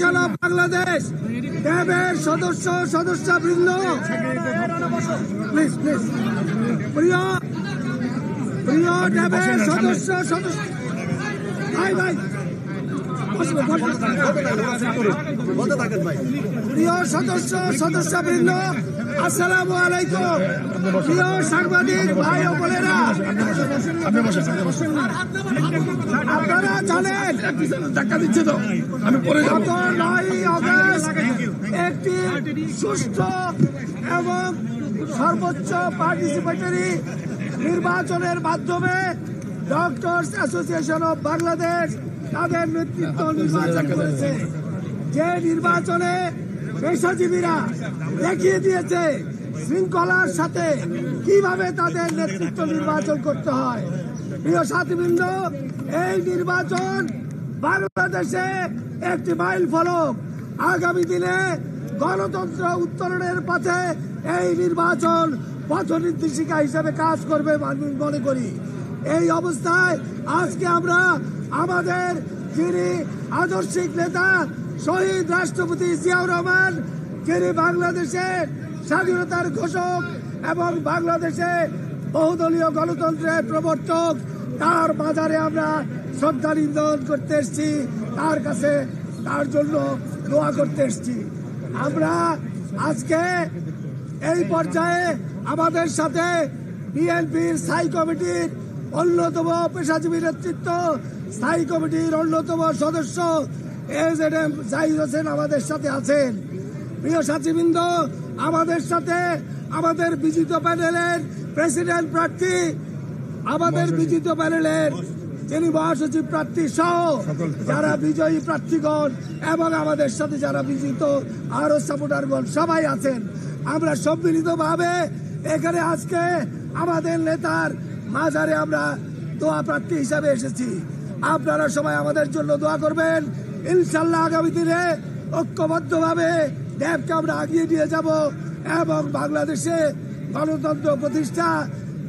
Association of Bangladesh ড্যাবের সদস্যবৃন্দ, please please, প্রিয় ড্যাবের ভাই প্রিয় সদস্যবৃন্দ, আসসালামু আলাইকুম। প্রিয় সাংবাদিক ভাই ও বোনেরা, আপনারা জানেন গত 9 আগস্ট একটি সুষ্ঠু এবং সর্বোচ্চ পার্টিসিপেটরি নির্বাচনের মাধ্যমে ডক্টরস অ্যাসোসিয়েশন অফ বাংলাদেশ তাদের নেতৃত্ব নির্বাচন করেছে। যে নির্বাচনে পেশাজীবীরা দেখিয়ে দিয়েছে শৃঙ্খলার সাথে কিভাবে তাদের নেতৃত্ব নির্বাচন করতে হয়। প্রিয় সাথীবৃন্দ, এই নির্বাচন বাংলাদেশে একটি মাইল ফলক। আগামী দিনে গণতন্ত্র উত্তরণের পথে এই নির্বাচন পথ নির্দেশিকা হিসেবে কাজ করবে আমি মনে করি। এই অবস্থায় আজকে আমরা আমাদের যিনি আদর্শিক নেতা শহীদ রাষ্ট্রপতি জিয়াউর রহমান, যিনি বাংলাদেশের স্বাধীনতার ঘোষক এবং বাংলাদেশে বহুদলীয় গণতন্ত্রের প্রবর্তক, তার মাজারে আমরা শ্রদ্ধা নিবেদন করতে এসেছি, তার কাছে তার জন্য দোয়া করতে এসেছি। আমরা আজকে এই পর্যায়ে আমাদের সাথে বিএনপির স্থায়ী কমিটির অন্যতম পেশাজীবী নেতৃত্ব, স্থায়ী কমিটির অন্যতম সদস্য এজেডএম জাহিদ হোসেন আমাদের সাথে আছেন। প্রিয় সাথীবৃন্দ, আমাদের সাথে আমাদের বিজিত প্যানেলের প্রেসিডেন্ট প্রার্থী, আমাদের বিজিত প্যানেলের যিনি মহাসচিব প্রার্থী সহ যারা বিজয়ী প্রার্থীগণ এবং আমাদের সাথে যারা বিজিত আরো সাপোর্টারগণ সবাই আছেন। আমরা সম্মিলিতভাবে এখানে আজকে আমাদের নেতার মাঝারে আমরা দোয়া প্রার্থী হিসাবে এসেছি। আপনারা সবাই আমাদের জন্য দোয়া করবেন। ইনশাল্লাহ আগামী দিনে ঐক্যবদ্ধভাবে ড্যাবকে আমরা এগিয়ে নিয়ে যাব এবং বাংলাদেশে গণতন্ত্র প্রতিষ্ঠা,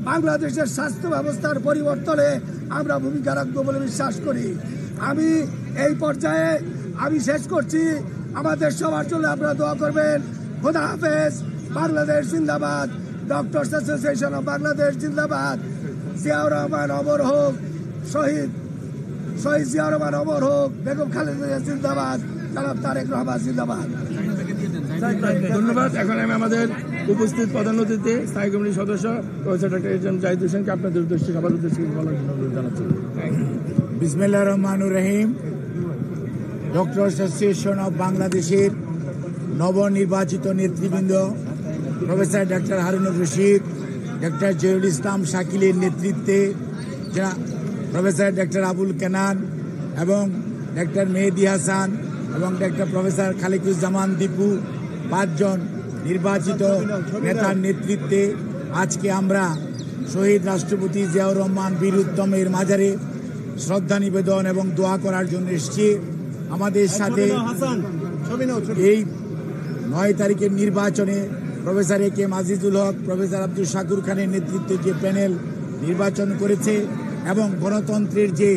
বাংলাদেশের স্বাস্থ্য ব্যবস্থার পরিবর্তনে আমরা ভূমিকা রাখবো বলে বিশ্বাস করি। আমি এই পর্যায়ে শেষ করছি। আমাদের সবার জন্য আপনারা দোয়া করবেন। খোদা হাফেজ। বাংলাদেশ জিন্দাবাদ। ডক্টরস অ্যাসোসিয়েশন অফ বাংলাদেশ জিন্দাবাদ। জিয়াউর রহমান অমর হোক। শহীদ জিয়াউর রহমান অমর হোক। বেগম খালেদা জিন্দাবাদ। জনাব তারেক রহমান জিন্দাবাদ। ধন্যবাদ। এখন আমি আমাদের উপস্থিত প্রধান অতিথি স্থায়ী কমিটির সদস্য প্রফেসর ডক্টর এজেডএম জাহিদ হোসেনকে আপনাদের উদ্দেশ্যে সবার উদ্দেশ্যে বলার জন্য জানাচ্ছি। বিসমিল্লাহির রহমানির রহিম। ডক্টরস অ্যাসোসিয়েশন অফ বাংলাদেশের নবনির্বাচিত নেতৃবৃন্দ professor doctor Harunur Rashid, doctor Jahirul Islam শাকিলের নেতৃত্বে প্রফেসর ডক্টর আবুল কেনান এবং ডক্টর মেহেদি হাসান এবং ডক্টর প্রফেসর খালিকুজ্জামান দীপু, 5 জন নির্বাচিত নেতার নেতৃত্বে আজকে আমরা শহীদ রাষ্ট্রপতি জিয়াউর রহমান বীর উত্তমের মাজারে শ্রদ্ধা নিবেদন এবং দোয়া করার জন্য এসেছি। আমাদের সাথে এই 9 তারিখের নির্বাচনে professor A K Azizul Haque, professor Abdul Shakur খানের নেতৃত্বে যে প্যানেল নির্বাচন করেছে এবং গণতন্ত্রের যে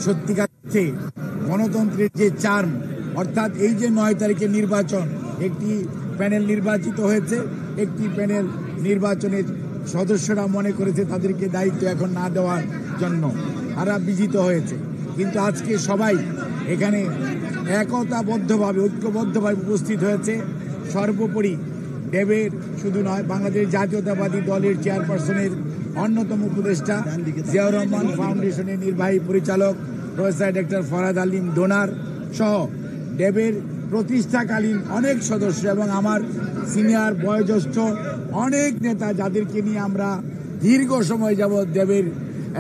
সত্যিকার গণতন্ত্রের যে চার্ম, অর্থাৎ এই যে 9 তারিখের নির্বাচন, একটি প্যানেল নির্বাচিত হয়েছে, একটি প্যানেল নির্বাচনের সদস্যরা মনে করেছে তাদেরকে দায়িত্ব এখন না দেওয়ার জন্য তারা বিজিত হয়েছে। কিন্তু আজকে সবাই এখানে ঐক্যবদ্ধভাবে উপস্থিত হয়েছে। সর্বোপরি ড্যাবের শুধু নয়, বাংলাদেশ জাতীয়তাবাদী দলের চেয়ারপারসনের অন্যতম উপদেষ্টা, জিয়াউর রহমান ফাউন্ডেশনের নির্বাহী পরিচালক প্রফেসর ডক্টর ফরহাদ আলিম ডোনার সহ ড্যাবের প্রতিষ্ঠাকালীন অনেক সদস্য এবং আমার সিনিয়র বয়োজ্যেষ্ঠ অনেক নেতা যাদেরকে নিয়ে আমরা দীর্ঘ সময় যাবৎ ড্যাবের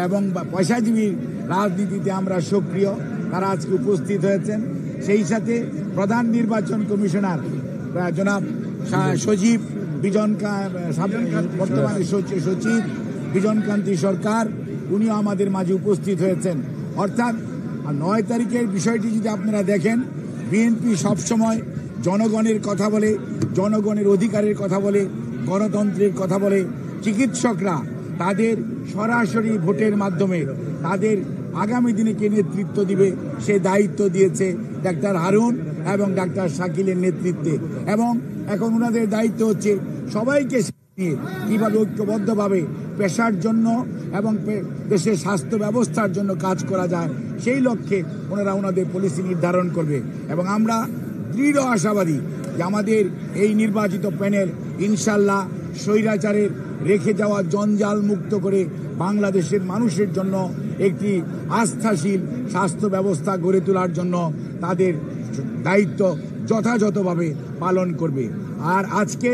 এবং পেশাজীবী রাজনীতিতে আমরা সক্রিয়, তারা আজকে উপস্থিত হয়েছেন। সেই সাথে প্রধান নির্বাচন কমিশনার জনাব সচিব বর্তমানে সচিব বিজনকান্তি সরকার, উনিও আমাদের মাঝে উপস্থিত হয়েছেন। অর্থাৎ 9 তারিখের বিষয়টি যদি আপনারা দেখেন, বিএনপি সবসময় জনগণের কথা বলে, জনগণের অধিকারের কথা বলে, গণতন্ত্রের কথা বলে। চিকিৎসকরা তাদের সরাসরি ভোটের মাধ্যমে তাদের আগামী দিনে কে নেতৃত্ব দিবে সে দায়িত্ব দিয়েছে ডাক্তার হারুন এবং ডাক্তার শাকিলের নেতৃত্বে। এবং এখন ওনাদের দায়িত্ব হচ্ছে সবাইকে নিয়ে কীভাবে ঐক্যবদ্ধভাবে পেশার জন্য এবং দেশের স্বাস্থ্য ব্যবস্থার জন্য কাজ করা যায় সেই লক্ষ্যে ওনারা ওনাদের পলিসি নির্ধারণ করবে। এবং আমরা দৃঢ় আশাবাদী যে আমাদের এই নির্বাচিত প্যানেল ইনশাল্লাহ স্বৈরাচারের রেখে যাওয়া জঞ্জাল মুক্ত করে বাংলাদেশের মানুষের জন্য একটি আস্থাশীল স্বাস্থ্য ব্যবস্থা গড়ে তোলার জন্য তাদের দায়িত্ব যথাযথভাবে পালন করবে। আর আজকে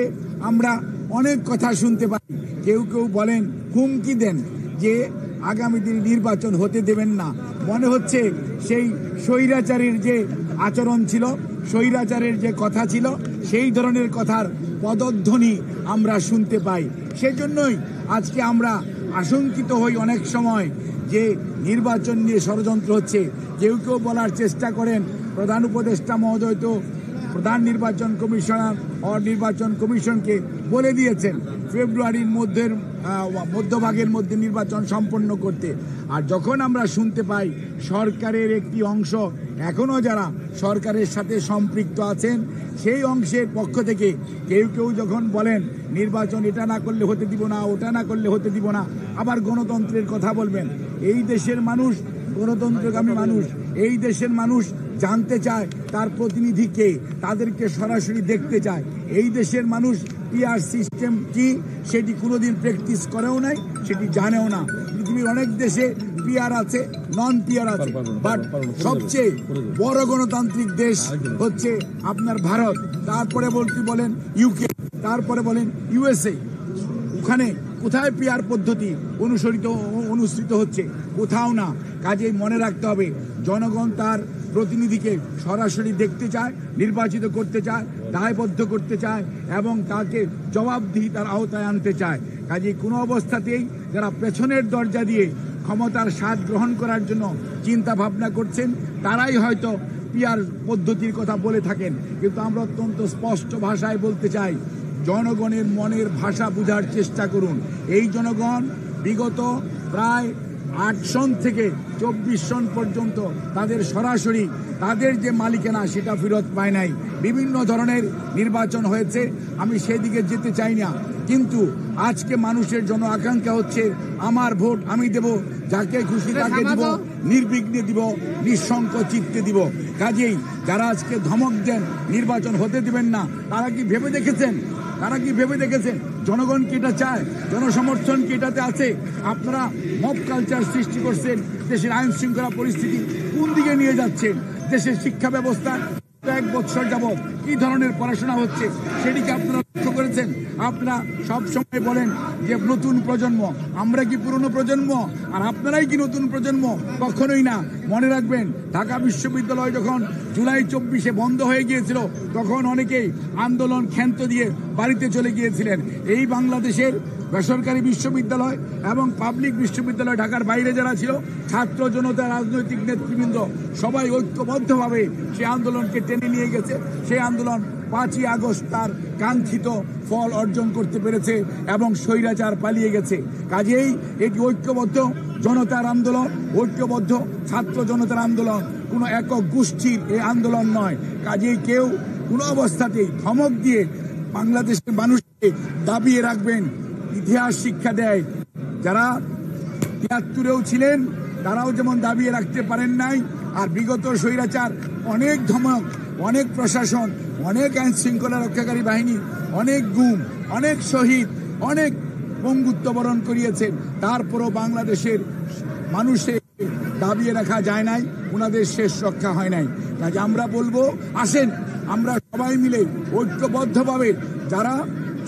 আমরা অনেক কথা শুনতে পাই, কেউ কেউ বলেন, হুমকি দেন যে আগামী দিনে নির্বাচন হতে দেবেন না। মনে হচ্ছে সেই স্বৈরাচারের যে আচরণ ছিল, স্বৈরাচারের যে কথা ছিল, সেই ধরনের কথার পদধ্বনি আমরা শুনতে পাই। সেজন্যই আজকে আমরা আশঙ্কিত হই অনেক সময় যে নির্বাচন নিয়ে ষড়যন্ত্র হচ্ছে। কেউ কেউ বলার চেষ্টা করেন প্রধান উপদেষ্টা মহোদয় তো প্রধান নির্বাচন কমিশনার ও নির্বাচন কমিশনকে বলে দিয়েছেন ফেব্রুয়ারির মধ্যভাগের মধ্যে নির্বাচন সম্পন্ন করতে। আর যখন আমরা শুনতে পাই সরকারের একটি অংশ এখনও যারা সরকারের সাথে সম্পৃক্ত আছেন সেই অংশের পক্ষ থেকে কেউ কেউ যখন বলেন নির্বাচন এটা না করলে হতে দিব না, ওটা না করলে হতে দিব না, আবার গণতন্ত্রের কথা বলবেন। এই দেশের মানুষ গণতন্ত্রগামী মানুষ, এই দেশের মানুষ জানতে চায় তার প্রতিনিধিকে, তাদেরকে সরাসরি দেখতে চায়। এই দেশের মানুষ পিআর সিস্টেম কি সেটি কোনোদিন প্র্যাকটিস করেও নাই, সেটি জানেও না। পৃথিবীর অনেক দেশে পিআর আছে, নন পিআর আছে, বাট সবচেয়ে বড় গণতান্ত্রিক দেশ হচ্ছে আপনার ভারত, তারপরে বলেন ইউকে, তারপরে বলেন ইউএসএ। ওখানে কোথায় পিআর পদ্ধতি অনুসৃত হচ্ছে? কোথাও না। কাজেই মনে রাখতে হবে জনগণ তার প্রতিনিধিকে সরাসরি দেখতে চায়, নির্বাচিত করতে চায়, দায়বদ্ধ করতে চায় এবং তাকে জবাবদিহি তার আওতায় আনতে চায়। কাজেই কোনো অবস্থাতেই যারা পেছনের দরজা দিয়ে ক্ষমতার স্বাদ গ্রহণ করার জন্য চিন্তা ভাবনা করছেন তারাই হয়তো পিআর পদ্ধতির কথা বলে থাকেন। কিন্তু আমরা অত্যন্ত স্পষ্ট ভাষায় বলতে চাই, জনগণের মনের ভাষা বোঝার চেষ্টা করুন। এই জনগণ বিগত প্রায় 8 সন থেকে 24 সন পর্যন্ত তাদের সরাসরি তাদের যে মালিকানা সেটা ফেরত পায় নাই। বিভিন্ন ধরনের নির্বাচন হয়েছে, আমি সেদিকে যেতে চাই না, কিন্তু আজকে মানুষের জন্য আকাঙ্ক্ষা হচ্ছে আমার ভোট আমি দেব, যাকে খুশি তাকে দিব, নির্বিঘ্নে দিব, নিঃশঙ্ক চিত্তে দিব। কাজেই যারা আজকে ধমক দেন নির্বাচন হতে দিবেন না, তারা কি ভেবে দেখেছেন জনগণ কি এটা চায়? জনসমর্থন কি এটাতে আছে? আপনারা মব কালচার সৃষ্টি করছেন, দেশের আইন শৃঙ্খলা পরিস্থিতি কোন দিকে নিয়ে যাচ্ছেন, দেশের শিক্ষা ব্যবস্থা 1 বছর যাবৎ কি ধরনের পড়াশোনা হচ্ছে সেটিকে আপনারা লক্ষ্য করেছেন? আপনারা সব সময় বলেন যে নতুন প্রজন্ম, আমরা কি পুরনো প্রজন্ম আর আপনারাই কি নতুন প্রজন্ম? কখনোই না। মনে রাখবেন ঢাকা বিশ্ববিদ্যালয় যখন জুলাই 24-এ বন্ধ হয়ে গিয়েছিল তখন অনেকেই আন্দোলন ক্ষান্ত দিয়ে বাড়িতে চলে গিয়েছিলেন। এই বাংলাদেশের বেসরকারি বিশ্ববিদ্যালয় এবং পাবলিক বিশ্ববিদ্যালয় ঢাকার বাইরে যারা ছিল, ছাত্র জনতা, রাজনৈতিক নেতৃবৃন্দ সবাই ঐক্যবদ্ধভাবে সেই আন্দোলনকে টেনে নিয়ে গেছে। সেই আন্দোলন 5ই আগস্ট তার কাঙ্ক্ষিত ফল অর্জন করতে পেরেছে এবং স্বৈরাচার পালিয়ে গেছে। কাজেই এটি ঐক্যবদ্ধ জনতার আন্দোলন, ঐক্যবদ্ধ ছাত্র জনতার আন্দোলন, কোনো একক গোষ্ঠীর এই আন্দোলন নয়। কাজেই কেউ কোনো অবস্থাতেই ধমক দিয়ে বাংলাদেশের মানুষকে দাবিয়ে রাখবেন। ইতিহাস শিক্ষা দেয় যারা 73-এও ছিলেন তারাও যেমন দাবিয়ে রাখতে পারেন নাই, আর বিগত স্বৈরাচার অনেক ধমক, অনেক প্রশাসন, অনেক আইন শৃঙ্খলা রক্ষাকারী বাহিনী, অনেক গুম, অনেক শহীদ, অনেক পঙ্গুত্ব বরণ করিয়েছেন। তারপরও বাংলাদেশের মানুষের দাবিয়ে রাখা যায় নাই, ওনাদের শেষ রক্ষা হয় নাই। কাজে আমরা বলবো, আসেন আমরা সবাই মিলে ঐক্যবদ্ধভাবে যারা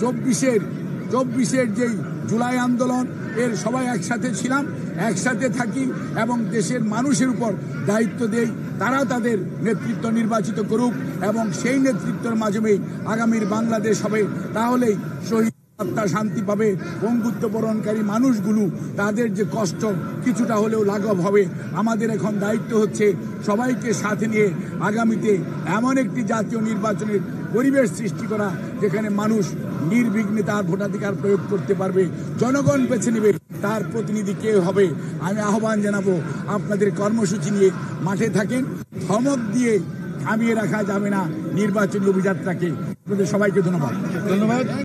24-এর যেই জুলাই আন্দোলন এর সবাই একসাথে ছিলাম, একসাথে থাকি এবং দেশের মানুষের উপর দায়িত্ব দেই, তারা তাদের নেতৃত্ব নির্বাচিত করুক এবং সেই নেতৃত্বের মাধ্যমেই আগামীর বাংলাদেশ হবে। তাহলেই শহীদ আত্মা শান্তি পাবে, পঙ্গুত্ব বরণকারী মানুষগুলো তাদের যে কষ্ট কিছুটা হলেও লাঘব হবে। আমাদের এখন দায়িত্ব হচ্ছে সবাইকে সাথে নিয়ে আগামীতে এমন একটি জাতীয় নির্বাচনের পরিবেশ সৃষ্টি করা যেখানে মানুষ নির্বিঘ্নে তার ভোটাধিকার প্রয়োগ করতে পারবে। জনগণ বেছে নেবে তার প্রতিনিধি কে হবে। আমি আহ্বান জানাবো, আপনাদের কর্মসূচি নিয়ে মাঠে থাকেন। ধমক দিয়ে থামিয়ে রাখা যাবে না নির্বাচনী অভিযাত্রাকে। আপনাদের সবাইকে ধন্যবাদ।